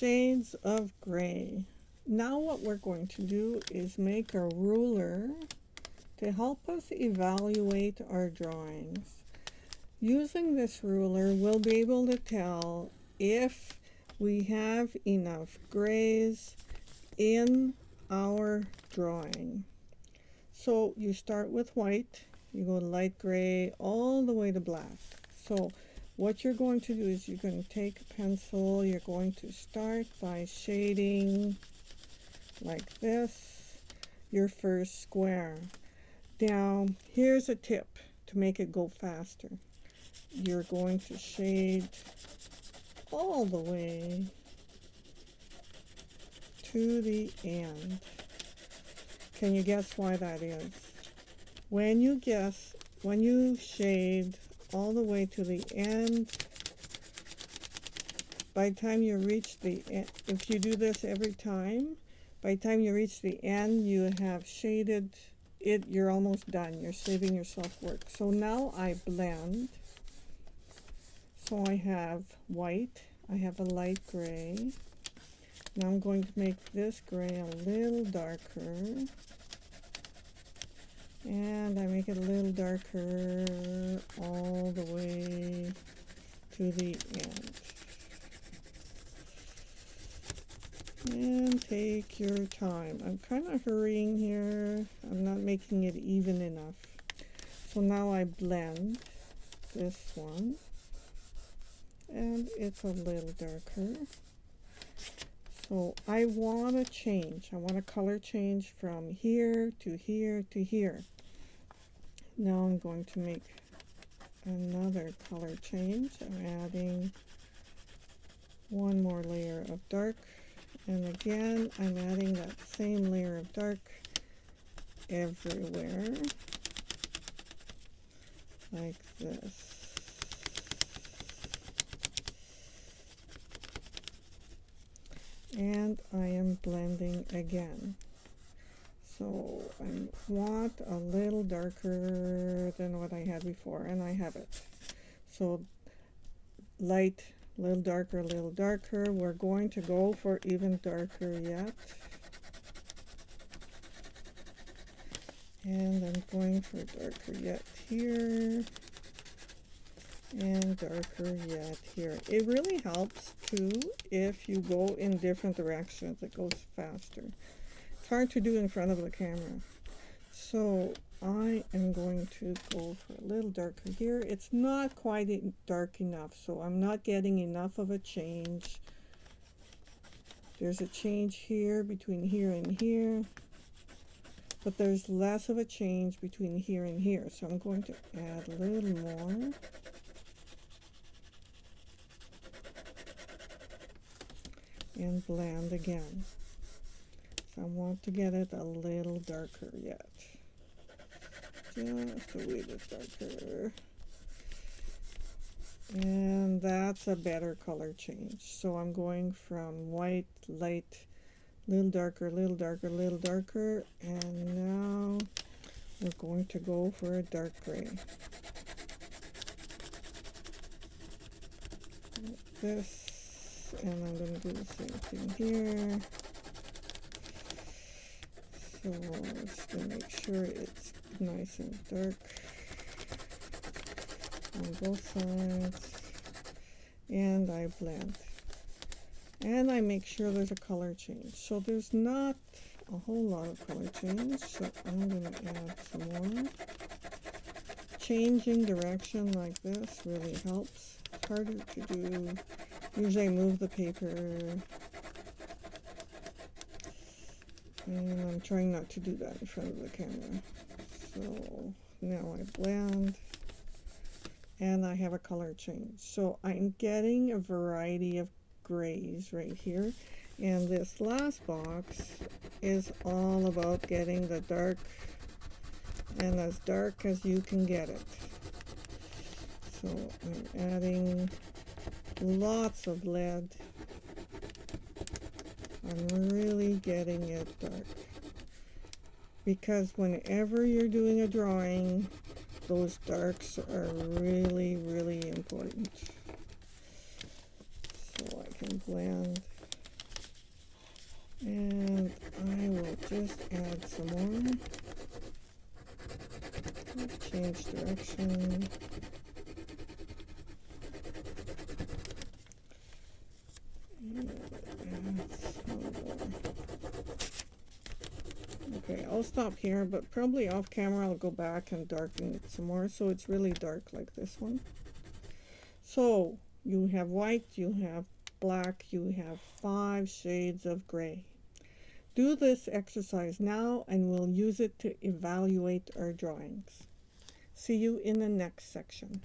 shades of gray. Now what we're going to do is make a ruler to help us evaluate our drawings. Using this ruler, we'll be able to tell if we have enough grays in our drawing. So you start with white, you go light gray all the way to black. So what you're going to do is you're going to take a pencil, you're going to start by shading like this, your first square. Now, here's a tip to make it go faster. You're going to shade all the way to the end. Can you guess why that is? When you shade all the way to the end, by the time you reach the end, if you do this every time, by the time you reach the end, you have shaded it, you're almost done. You're saving yourself work. So now I blend. So I have white, I have a light gray. Now I'm going to make this gray a little darker. And I make it a little darker all the way to the end. And take your time. I'm kind of hurrying here. I'm not making it even enough. So now I blend this one. And it's a little darker. So I want to change. I want a color change from here to here to here. Now I'm going to make another color change. I'm adding one more layer of dark. And again, I'm adding that same layer of dark everywhere. Like this. And I am blending again. So I want a little darker than what I had before, and I have it. So light, a little darker. We're going to go for even darker yet. And I'm going for darker yet here. And darker yet here. It really helps too if you go in different directions. It goes faster. It's hard to do in front of the camera. So I am going to go for a little darker here. It's not quite dark enough, so I'm not getting enough of a change. There's a change here between here and here, but there's less of a change between here and here. So I'm going to add a little more. And blend again. So I want to get it a little darker yet. Just a wee bit darker. And that's a better color change. So I'm going from white, light, little darker, little darker, little darker. And now we're going to go for a dark gray. Like this. And I'm going to do the same thing here. So I'm just going to make sure it's nice and dark on both sides. And I blend. And I make sure there's a color change. So there's not a whole lot of color change. So I'm going to add some more. Changing direction like this really helps. It's harder to do. Usually I move the paper, and I'm trying not to do that in front of the camera. So now I blend, and I have a color change. So I'm getting a variety of grays right here, and this last box is all about getting the dark, and as dark as you can get it. So I'm adding lots of lead. I'm really getting it dark. Because whenever you're doing a drawing, those darks are really, really important. So I can blend And I will just add some more. Change direction. Okay, I'll stop here, but probably off camera I'll go back and darken it some more so it's really dark like this one. So you have white, you have black, you have 5 shades of gray. Do this exercise now and we'll use it to evaluate our drawings. See you in the next section.